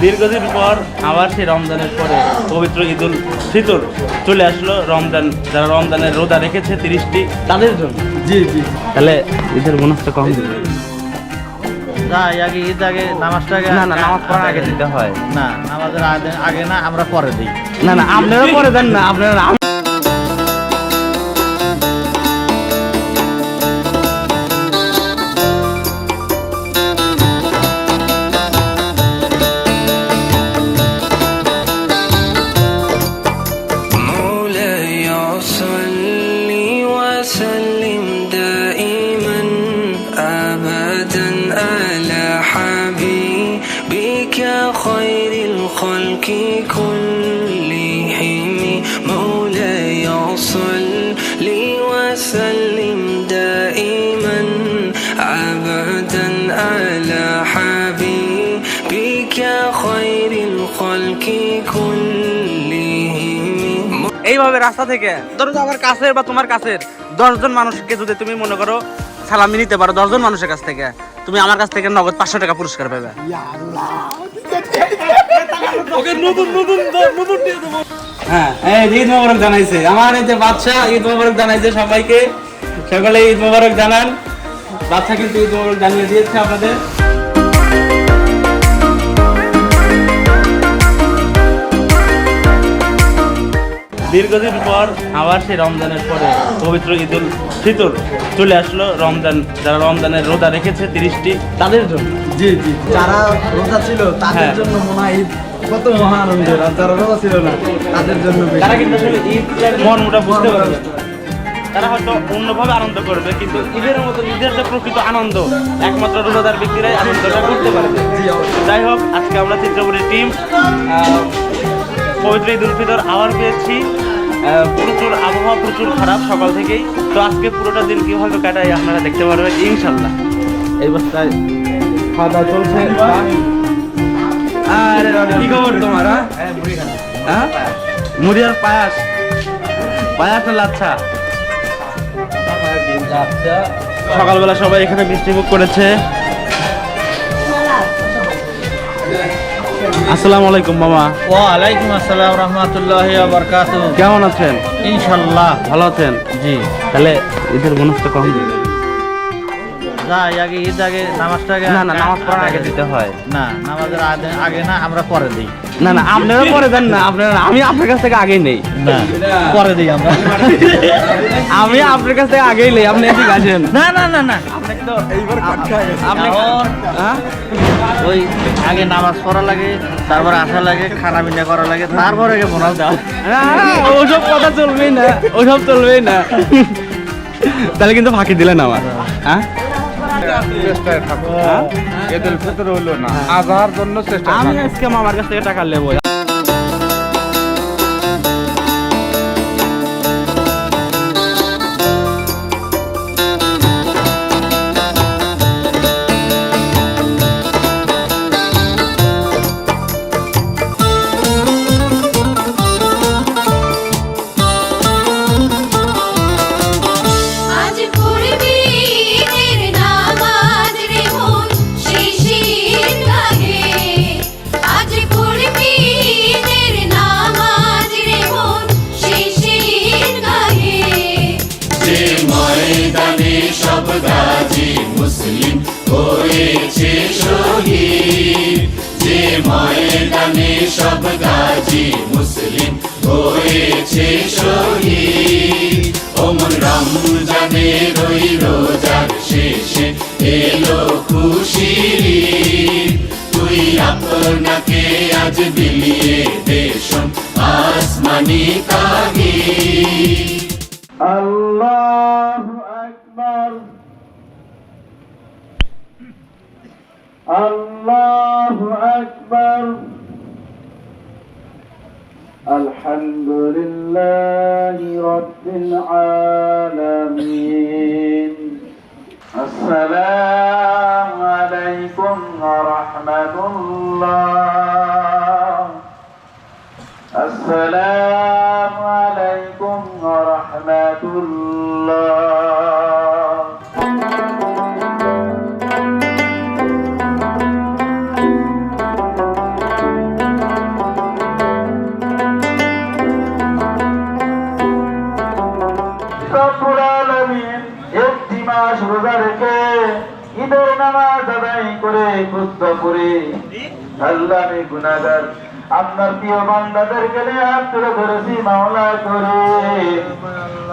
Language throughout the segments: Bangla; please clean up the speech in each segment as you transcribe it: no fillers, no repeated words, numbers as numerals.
দীর্ঘদিন পর আবার সেই রমজানের পরে পবিত্র ঈদুল ফিতর চলে আসলো। রমজান, যারা রমজানের রোজা রেখেছে 30টি, তাদের জন্য। জি জি। তাহলে ঈদের বোনাসটা কম দিবে আগে ঈদ আগে নামাজটা আগে না, নামাজ পড়ার আগে দিতে হয় না, নামাজের আগে না, আমরা পরে দিই। না, আপনারা পরে দেন না, আপনারা خير الخلق كلهم مولاي صل وسلم دائما أبدا على حبيبك خير الخلق كلهم। এইভাবে রাস্তা থেকে ধরো আমার কাছে বা তোমার কাছের 10 জন মানুষকে যদি তুমি মনে করো সালামি নিতে পারো, 10 জন মানুষের কাছ থেকে, তুমি আমার কাছ থেকে নগদ 500 টাকা পুরস্কার পাবে। হ্যাঁ, ঈদ মোবারক জানাইছে আমার এই যে বাদশা, ঈদ মোবারক জানাইছে সবাইকে। সকলে ঈদ মোবারক জানান। বাদশা কিন্তু ঈদ মোবারক জানিয়ে দিয়েছে আপনাদের। দীর্ঘদিন পর আবার সেই রমজানের পরে পবিত্র ঈদুল ফিতর চলে আসলো। রমজান, যারা রমজানের রোজা রেখেছে 30টি, তাদের জন্য। জি জি। যারা রোজা ছিল তাদের জন্য মনে হয় ঈদ কত মহা আনন্দের, আর যারা রোজা ছিল না তাদের জন্য তারা কিন্তু আসলে ঈদের মর্মটা বুঝতে পারবে। তারা হয়তো অন্যভাবে আনন্দ করবে, কিন্তু ঈদের মতো ঈদের যে প্রকৃত আনন্দ একমাত্র রোজাদার ব্যক্তিরাই আনন্দটা করতে পারবে। যাই হোক, আজকে আমরা চিত্রপুরের টিম পবিত্র ঈদুল ফিতর আবার পেয়েছি। প্রচুর আবহাওয়া, প্রচুর খারাপ সকাল থেকেই। তো আজকে পুরোটা দিন কীভাবে কাটাই আপনারা দেখতে পারবেন ইনশাল্লাহ। এই অবস্থায় খাওয়া দাওয়া চলছে। আরে কি খবর তোমার? হ্যাঁ, মুড়ি আর পায়াস, পায়াস না লাচ্ছা? সকালবেলা সবাই এখানে মিষ্টি মুখ করেছে। আসসালামু আলাইকুম মামা। ওয়ালাইকুম আসসালাম রহমতুল্লাহি ওয়া বারাকাতুহু। কেমন আছেন? ইনশাআল্লাহ ভালো আছেন? জি। তাহলে ঈদের বোনাসটা কম দিবে আগে ঈদ আগে নামাজটা আগে না, নামাজ পড়ার আগে দিতে হয় না, নামাজের আগে না, আমরা পরে দিই। না, আপনারা পরে দেন না, আপনারা, আমি আপনার কাছ থেকে আগেই নেই। না, পরে দিই আমরা। আমি আপনার কাছ থেকে আগেই নেই, আপনি ঠিক আছেন? না না না না, আপনাকে তো এইবার আপনি হ্যাঁ, ওই আগে নামাজ পড়া লাগে, তারপরে আসা লাগে, খানা পিনা করা লাগে, তারপরে বোনাস দেওয়া। ওসব কথা চলবেই না, ওসব চলবেই না। তাহলে কিন্তু ফাঁকি দিলেন আমার। হ্যাঁ, ঈদুল ফিতর হইলো না, আজহার জন্য চেষ্টা। আমি আজকে মামার কাছ থেকে টাকা নেবো। সব গাজী মুসলিম হয়েছে শহীদ, যে ময়দানে সব গাজী মুসলিম হয়েছে শহীদ। ওমন রমজানের ওই রোজার শেষে এলো খুশির ঈদ, তুই আপনাকে আজ বিলিয়ে দেশম আসমানি তাগীদ। আল্লাহু আকবার, আল্লাহু আকবার, আলহামদুলিল্লাহি রাব্বিল আলামিন। আসসালামু আলাইকুম ওয়া রাহমাতুল্লাহ। আসসালামু আলাইকুম ওয়া রাহমাতুল্লাহ। ক্ষুদ্র করে আল্লাহ আমি গুনাহগার আপনার প্রিয় বান্দাদেরকে নিয়ে হাত তুলে ধরেছি মাওলা করে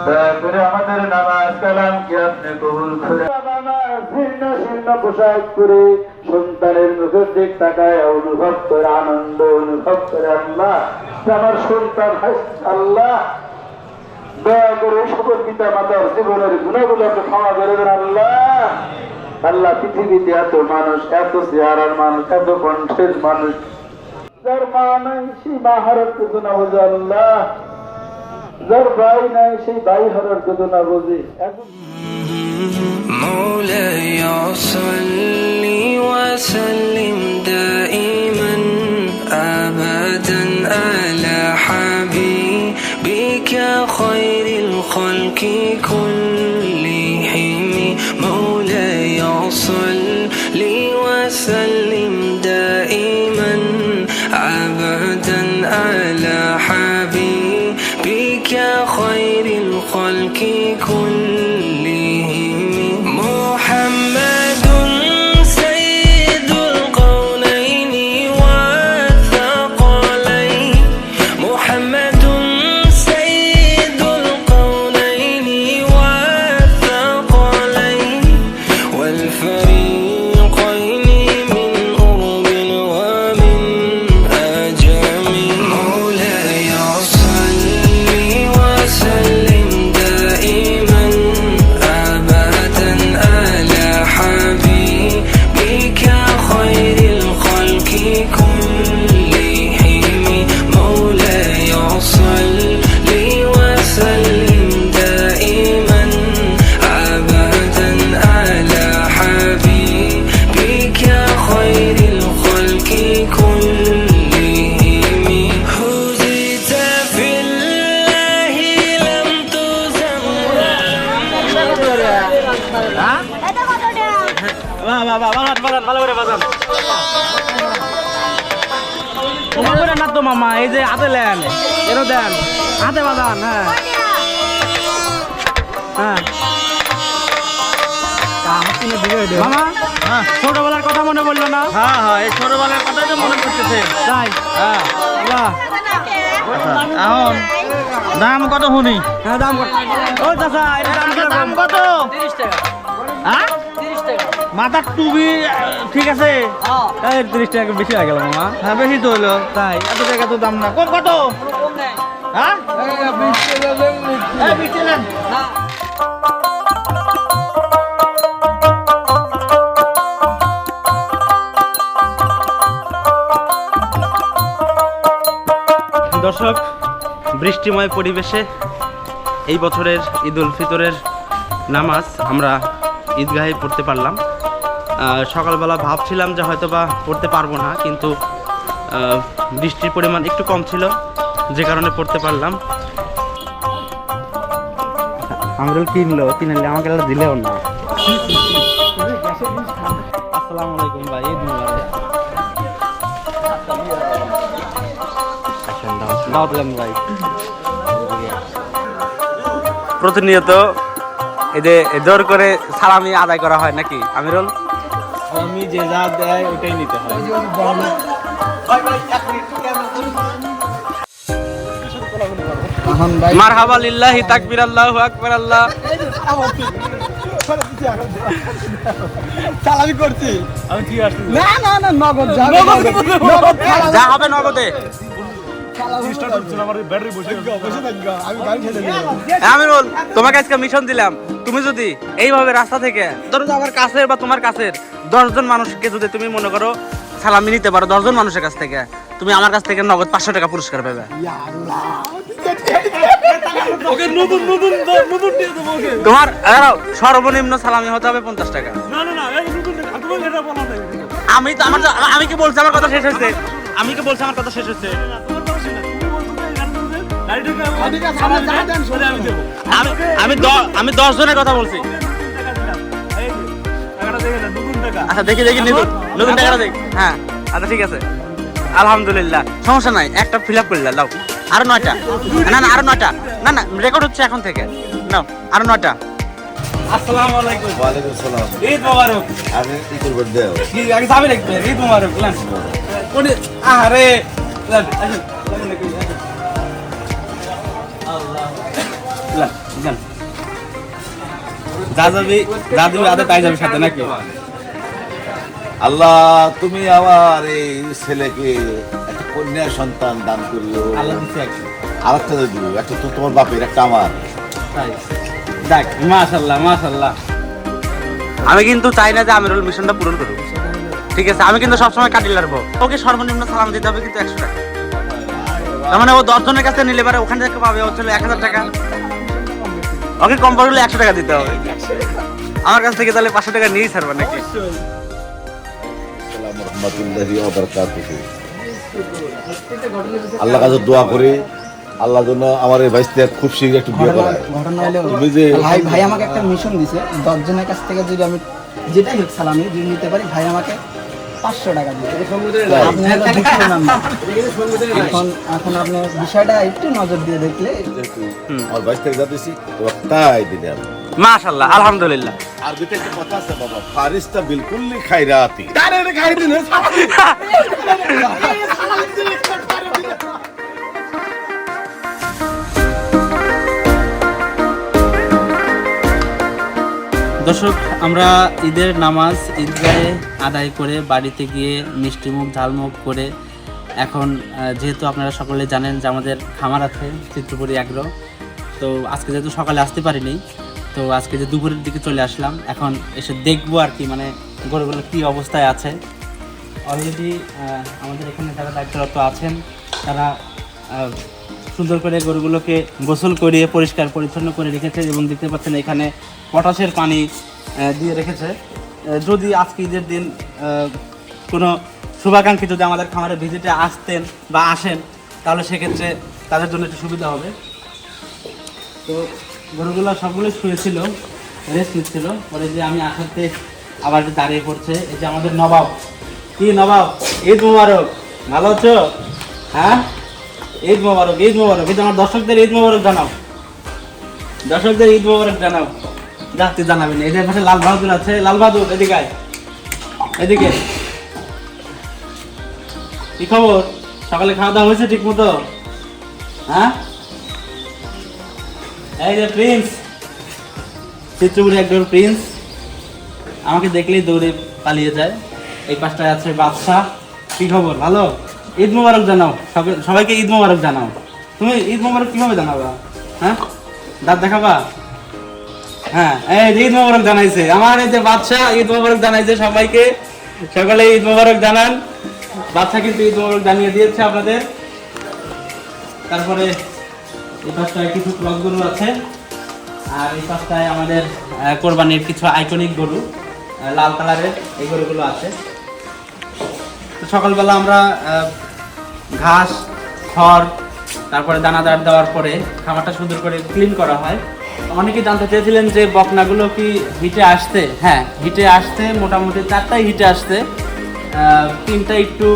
দয়া করে আমাদের নামাজ কালাম কি আপনি কবুল করে ভিন্ন ভিন্ন পোশাক করে সন্তানের মুখের দিক তাকায় অনুভব করে আনন্দ অনুভব করে আল্লাহ আমার সন্তান আল্লাহ দয়া করে সকল পিতা মাতার জীবনের গুণাগুলো আপনি ক্ষমা করে দেন আল্লাহ আল্লাহ পৃথিবীতে এত মানুষ এত চেহারার মানুষ এত কণ্ঠের মানুষ যার মা নাই সেই মা হারার বেদনা বোঝে আল্লাহ যার ভাই নাই সেই ভাই হারার বেদনা বোঝে مولاي صل وسلم دائما أبدا على حبيبك خير الخلق كلهم مولاي صل وسلم دائما أبدا على حبيبك خير الخلق كلهم محمد سيد القولين والثقلين محمد سيد القولين والثقلين والفريقين من أرب ومن أجم مولاي صل وسلم دائما أبدا على حبيبك خير الخلق كلهم مولاي صل وسلم دائما أبدا على حبيبك خير الخلق كلهم هزت في الله لم تزم ভালো করে বাজান ওমা করে না তো মামা এই যে হাতে নেন এরও দেন হাতে বাজান হ্যাঁ হ্যাঁ মামা ছোটবেলার কথা মনে পড়লো না? হ্যাঁ হ্যাঁ এই ছোটবেলার কথাই তো মনে পড়তেছে তাই হ্যাঁ এখন দাম কত শুনি? হ্যাঁ দাম কত? ও চাচা এটা দাম কত? 30 টাকা। হ্যাঁ 30 টাকা মাথার টুপি ঠিক আছে 30 টাকা বেশি হয়ে গেল মামা। হ্যাঁ বেশি তো হলো তাই এত টাকা তো দাম না কত? হ্যাঁ 20 টাকা না দর্শক বৃষ্টিময় পরিবেশে এই বছরের ঈদ উল ফিতরের নামাজ আমরা ঈদগাহে পড়তে পারলাম। সকালবেলা ভাবছিলাম যে হয়তো বা পড়তে পারবো না, কিন্তু বৃষ্টির পরিমাণ একটু কম ছিল যে কারণে পড়তে পারলাম। আমরুল কিনলে আমাকে দিলেও না। আসসালামু আলাইকুম ভাই, ঈদ মুবারক। ভাই প্রতিনিয়ত এই যে জোর করে সালামি আদায় করা হয় নাকি আমিরুল? আমি যে যা দেয় ওটাই নিতে হয়। মারহাবা লিল্লাহি তাকবীর আল্লাহু আকবার আল্লাহ। চালামি করছি আমি ঠিক আসছি না না না নগদ যা যা হবে নগদে। আমিরুল তোমাকে আজকে মিশন দিলাম, তুমি যদি এইভাবে রাস্তা থেকে ধরো আমার কাছের বা তোমার কাছের 10 জন মানুষকে যদি তুমি মনে করো সালামি নিতে পারো 10 জন মানুষের কাছ থেকে, তুমি আমার কাছ থেকে নগদ 500 টাকা পুরস্কার পাবে। তোমার সর্বনিম্ন সালামি হতে হবে 50 টাকা। আমি কি বলছি আমার কথা শেষ হয়েছে? আমি কি বলছি আমার কথা শেষ হয়েছে? আমি 10 জনের কথা বলছি। আচ্ছা দেখি নতুন টাকাটা দেখ। হ্যাঁ আচ্ছা ঠিক আছে আলহামদুলিল্লাহ, সমস্যা নাই, একটা ফিল আপ করলে দাও। আরো 9টা, না আরো 9টা, না রেকর্ড হচ্ছে এখন থেকে, নাও আরো 9টা। আসসালামু আলাইকুম। ওয়ালাইকুম সালাম। ঈদ মোবারক। আমি কি করবো দেও? কি আগে যাবে দেখবে ঈদ মোবারক লান কোনে আরে লান আসেন আল্লাহ লান লান যা যাবে আদা তাই যাবে সাথে নাকি আল্লাহ তুমি আমার এই ছেলেকে একটা কন্যা সন্তান দান করিও। আল্লাহ দিছে একটা আরেকটা দিও, একটা তো তোমার বাপের, একটা আমার। তাই দেখ মাশাআল্লাহ মাশাআল্লাহ। আমি কিন্তু চাই না যে আমিরুল মিশনটা পূরণ করুক, ঠিক আছে? আমি কিন্তু সবসময় কাটিয়ে রাখবো। ওকে সর্বনিম্ন সালাম দিতে হবে কিন্তু 100 টাকা। তার মানে ও 10 জনের কাছে নিলে পারে ওখানে থেকে পাবে হচ্ছে 1000 টাকা। ওকে কম পড়লে 100 টাকা দিতে হবে। আমার কাছ থেকে তাহলে 500 টাকা নিয়েই ছাড়বে নাকি? আসসালামু রাহমাতুল্লাহি ওয়া বারাকাতুহু। আল্লাহ কাছে দোয়া করে আল্লাহ যেন আমার এই ভাইস্তে খুব শীঘ্র একটু বিয়ে করায়। ঘটনা হলো তুমি যে ভাই আমাকে একটা মিশন দিছে, 10 জনের কাছ থেকে যদি আমি যেটাই হোক সালামি যদি নিতে পারি, ভাই আমাকে 500 টাকা দিবে। আপনি হলো দ্বিতীয় নাম্বার। এখন আপনি বিষয়টা একটু নজর দিয়ে দেখলে আমার ভাইস্তে যা দিছি তাই দিলাম। মাশাআল্লাহ আলহামদুলিল্লাহ। আর দুটো একটা কথা আছে বাবা, ফারিস্তা বিলকুল খাইরাতি। দর্শক, আমরা ঈদের নামাজ ঈদগাহে আদায় করে বাড়িতে গিয়ে মিষ্টিমুখ ঝালমুখ করে এখন যেহেতু আপনারা সকলে জানেন যে আমাদের খামার আছে চিত্রপুরি অ্যাগ্রো, তো আজকে যেহেতু সকালে আসতে পারিনি, তো আজকে যে দুপুরের দিকে চলে আসলাম, এখন এসে দেখবো আর কি মানে গরুগুলো কী অবস্থায় আছে। অলরেডি আমাদের এখানে যারা দায়িত্বরত আছেন তারা সুন্দর করে গরুগুলোকে গোসল করিয়ে পরিষ্কার পরিচ্ছন্ন করে রেখেছে এবং দেখতে পাচ্ছেন এখানে পটাশের পানি দিয়ে রেখেছে। যদি আজকে ঈদের দিন কোনো শুভাকাঙ্ক্ষী যদি আমাদের খামারে ভিজিটে আসতেন বা আসেন তাহলে সেক্ষেত্রে তাদের জন্য একটু সুবিধা হবে। তো গরুগুলো সবগুলোই শুয়েছিল, রেস্ট নিচ্ছিল। পরে যে আমি আসাতে আবার দাঁড়িয়ে পড়ছে এই যে আমাদের নবাব। কি নবাব, ঈদ মোবারক, ভালো আছো? হ্যাঁ, ঈদ মোবারক, ঈদ মোবারক। কিন্তু আমার দর্শকদের ঈদ মোবারক জানাও, দর্শকদের ঈদ মোবারক জানাও। যাতে জানাবেন। এই যে পাশে লাল বাহাদুর আছে, লাল বাহাদুর এদিকে আয়, এদিকে। কি খবর? সকালে খাওয়া দাওয়া হয়েছে ঠিক মতো? হ্যাঁ, এই যে প্রিন্স, চিত্রপুরি একজন প্রিন্স, আমাকে দেখলেই দৌড়ে পালিয়ে যায়। এই পাশটায় আছে বাদশাহ। কি খবর? ভালো? ঈদ মোবারক জানাও, সবাইকে ঈদ মোবারক জানাও। তুমি ঈদ মোবারক কিভাবে জানাবা? হ্যাঁ, দাঁত দেখাবা? হ্যাঁ, এই ঈদ মোবারক জানাইছে আমার এই যে বাদশাহ, ঈদ মোবারক জানাইছে সবাইকে। সকালে ঈদ মোবারক জানান। বাদশাহ কিন্তু ঈদ মোবারক জানিয়ে দিয়েছে আপনাদের। তারপরে এই পাশটায় কিছু ক্রস গরু আছে, আর এই পাশটায় আমাদের কোরবানির কিছু আইকনিক গরু লাল কালারের এই গরুগুলো আছে। তো সকালবেলা আমরা ঘাস, খড়, তারপরে দানাদার দেওয়ার পরে খাবারটা সুন্দর করে ক্লিন করা হয়। অনেকেই জানতে চেয়েছিলেন যে বকনাগুলো কি হিটে আসতে? হ্যাঁ, হিটে আসতে, মোটামুটি 4টাই হিটে আসতে, 3টা একটু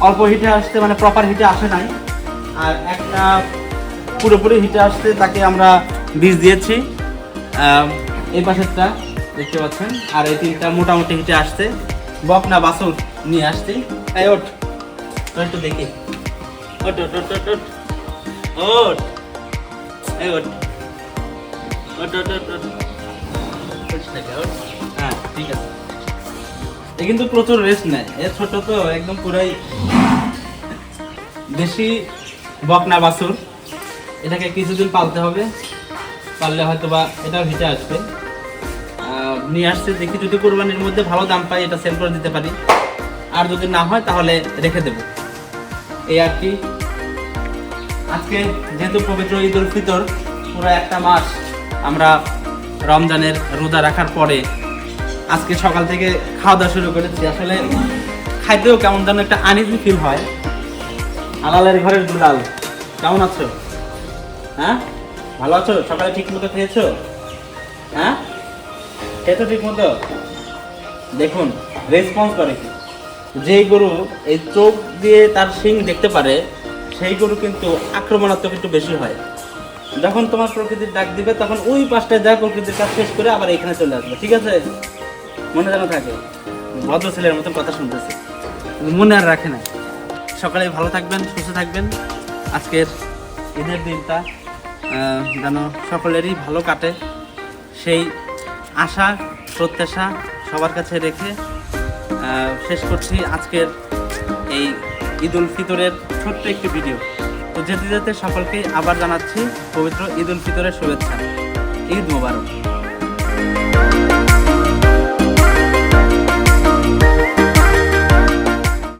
অল্প হিটে আসতে, মানে প্রপার হিটে আসে নাই, আর একটা পুরোপুরি হিটে আসতে তাকে আমরা বীজ দিয়েছি। এই পাশেরটা দেখতে পাচ্ছেন, আর এই 3টা মোটামুটি হিটে আসতে বকনা বাছুর নিয়ে আসছি। এই ওঠ, একটু দেখি, ওঠ ওঠ ওঠ ওঠ ওঠ, এই ওঠ ওঠ ওঠ ওঠ ওঠ, হ্যাঁ ঠিক আছে। এ কিন্তু প্রচুর রেস্ট নেয়, এ ছোট তো একদম পুরাই দেশি বকনা বাছুর। এটাকে কিছুদিন পালতে হবে, পারলে হয়তো বা এটাও হিটে আসবে। নিয়ে আসছে, দেখি যদি কোরবানির মধ্যে ভালো দাম পাই এটা সেল করে দিতে পারি, আর যদি না হয় তাহলে রেখে দেব, এই আর কি। আজকে যেহেতু পবিত্র ঈদ উল ফিতর, পুরো একটা মাস আমরা রমজানের রোজা রাখার পরে আজকে সকাল থেকে খাওয়া দাওয়া শুরু করেছি। আসলে খাইতেও কেমন যেন একটা আনইজি ফিল হয়। আলালের ঘরের দুলাল, কেমন আছো? হ্যাঁ, ভালো আছো? সকালে ঠিক মতো খেয়েছো? হ্যাঁ, খেয়েছো ঠিক মতো? দেখুন রেসপন্স করে কি, যেই গরু এই চোখ দিয়ে তার শিং দেখতে পারে সেই গরু কিন্তু আক্রমণাত্মক একটু বেশি হয়। যখন তোমার প্রকৃতির ডাক দিবে তখন ওই পাশটায় যা প্রকৃতির কাজ শেষ করে আবার এখানে চলে আসবে, ঠিক আছে? মনে যেন থাকে, ভদ্র ছেলের মতন কথা শুনতেছে, মনে আর রাখে না। সকালে ভালো থাকবেন, সুস্থ থাকবেন। আজকের ঈদের দিনটা যেন সকলেরই ভালো কাটে, সেই আশা প্রত্যাশা সবার কাছে রেখে শেষ করছি আজকের এই ঈদ উল ফিতরের ছোট্ট একটি ভিডিও। তো যেতে যেতে সকলকে আবার জানাচ্ছি পবিত্র ঈদ উল ফিতরের শুভেচ্ছা। ঈদ মোবারক।